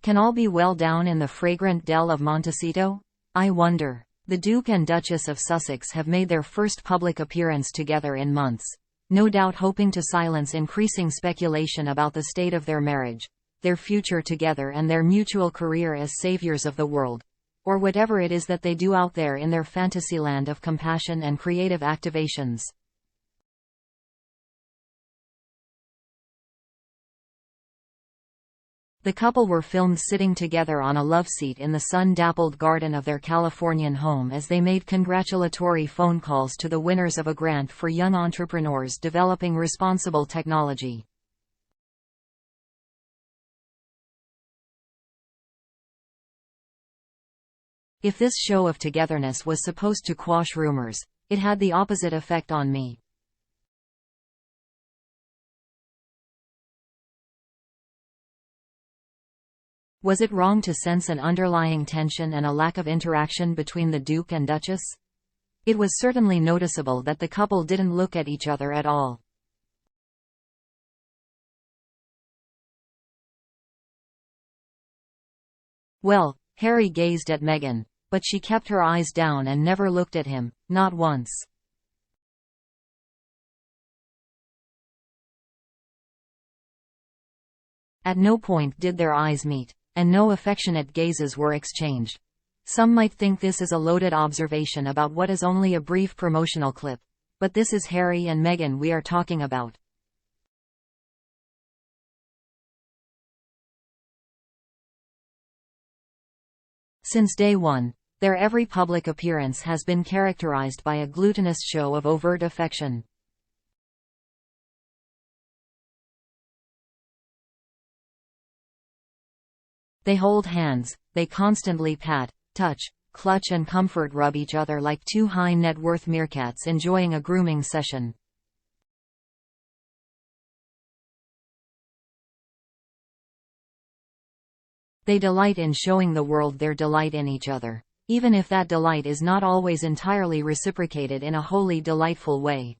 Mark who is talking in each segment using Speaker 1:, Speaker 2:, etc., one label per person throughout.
Speaker 1: Can all be well down in the fragrant dell of Montecito? I wonder. The Duke and Duchess of Sussex have made their first public appearance together in months, no doubt hoping to silence increasing speculation about the state of their marriage, their future together and their mutual career as saviors of the world, or whatever it is that they do out there in their fantasyland of compassion and creative activations. The couple were filmed sitting together on a love seat in the sun-dappled garden of their Californian home as they made congratulatory phone calls to the winners of a grant for young entrepreneurs developing responsible technology. If this show of togetherness was supposed to quash rumors, it had the opposite effect on me. Was it wrong to sense an underlying tension and a lack of interaction between the Duke and Duchess? It was certainly noticeable that the couple didn't look at each other at all. Well, Harry gazed at Meghan, but she kept her eyes down and never looked at him, not once. At no point did their eyes meet, and no affectionate gazes were exchanged. Some might think this is a loaded observation about what is only a brief promotional clip, but this is Harry and Meghan we are talking about. Since day one, their every public appearance has been characterized by a glutinous show of overt affection. They hold hands, they constantly pat, touch, clutch and comfort rub each other like two high-net-worth meerkats enjoying a grooming session. They delight in showing the world their delight in each other, even if that delight is not always entirely reciprocated in a wholly delightful way.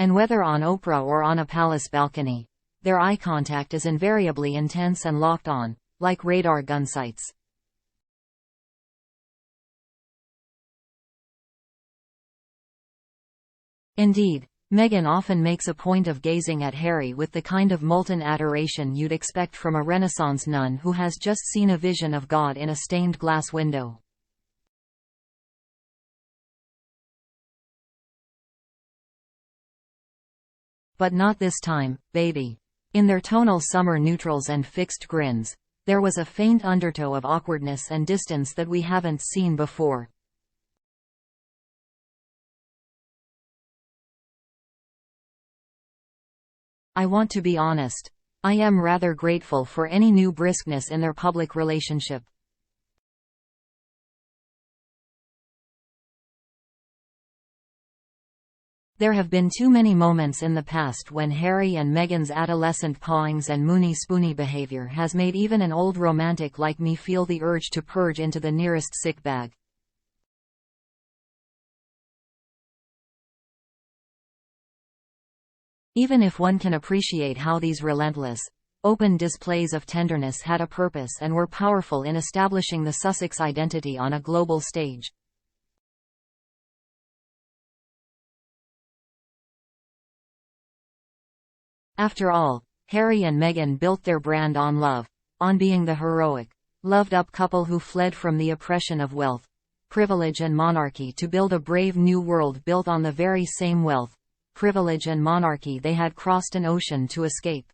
Speaker 1: And whether on Oprah or on a palace balcony, their eye contact is invariably intense and locked on, like radar gun sights. Indeed, Meghan often makes a point of gazing at Harry with the kind of molten adoration you'd expect from a Renaissance nun who has just seen a vision of God in a stained glass window. But not this time, baby. In their tonal summer neutrals and fixed grins, there was a faint undertow of awkwardness and distance that we haven't seen before. I want to be honest. I am rather grateful for any new briskness in their public relationship. There have been too many moments in the past when Harry and Meghan's adolescent pawings and moony-spoony behavior has made even an old romantic like me feel the urge to purge into the nearest sick bag. Even if one can appreciate how these relentless, open displays of tenderness had a purpose and were powerful in establishing the Sussex identity on a global stage. After all, Harry and Meghan built their brand on love, on being the heroic, loved-up couple who fled from the oppression of wealth, privilege and monarchy to build a brave new world built on the very same wealth, privilege and monarchy they had crossed an ocean to escape.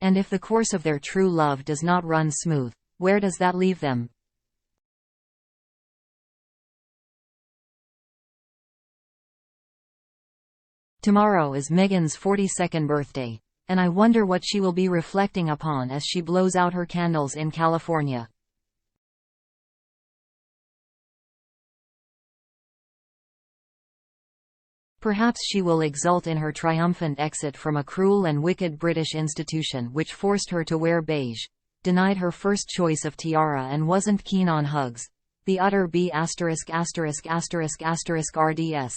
Speaker 1: And if the course of their true love does not run smooth, where does that leave them? Tomorrow is Meghan's 42nd birthday, and I wonder what she will be reflecting upon as she blows out her candles in California. Perhaps she will exult in her triumphant exit from a cruel and wicked British institution which forced her to wear beige, denied her first choice of tiara and wasn't keen on hugs,
Speaker 2: The utter B*************************************************************************************************************************************************************i**************************************************************************************************************************************************************************̈̈̈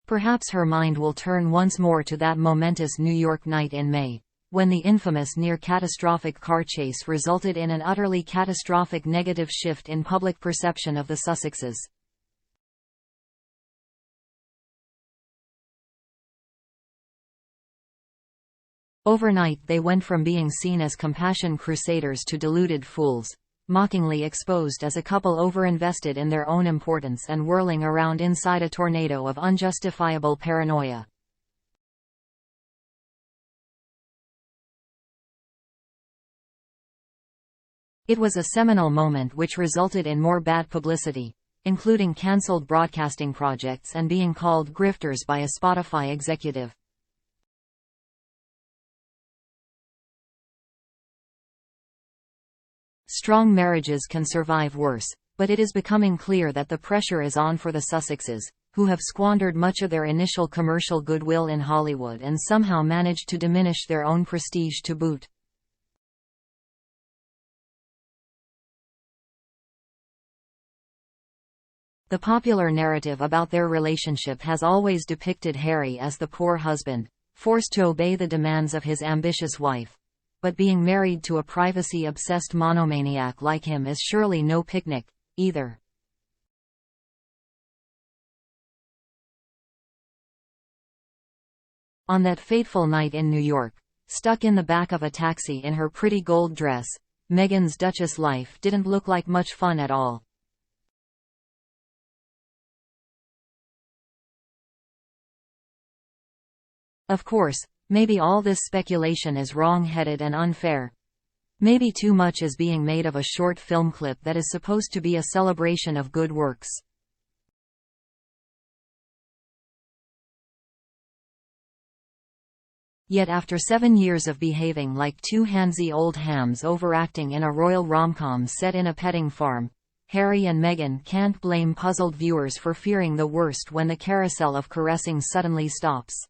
Speaker 1: Perhaps her mind will turn once more to that momentous New York night in May, when the infamous near-catastrophic car chase resulted in an utterly catastrophic negative shift in public perception of the Sussexes. Overnight they went from being seen as compassion crusaders to deluded fools, mockingly exposed as a couple overinvested in their own importance and whirling around inside a tornado of unjustifiable paranoia. It was a seminal moment which resulted in more bad publicity, including cancelled broadcasting projects and being called grifters by a Spotify executive. Strong marriages can survive worse, but it is becoming clear that the pressure is on for the Sussexes, who have squandered much of their initial commercial goodwill in Hollywood and somehow managed to diminish their own prestige to boot. The popular narrative about their relationship has always depicted Harry as the poor husband, forced to obey the demands of his ambitious wife. But being married to a privacy-obsessed monomaniac like him is surely no picnic, either. On that fateful night in New York, stuck in the back of a taxi in her pretty gold dress, Meghan's Duchess life didn't look like much fun at all. Of course, maybe all this speculation is wrong-headed and unfair. Maybe too much is being made of a short film clip that is supposed to be a celebration of good works. Yet after 7 years of behaving like two handsy old hams overacting in a royal rom-com set in a petting farm, Harry and Meghan can't blame puzzled viewers for fearing the worst when the carousel of caressing suddenly stops.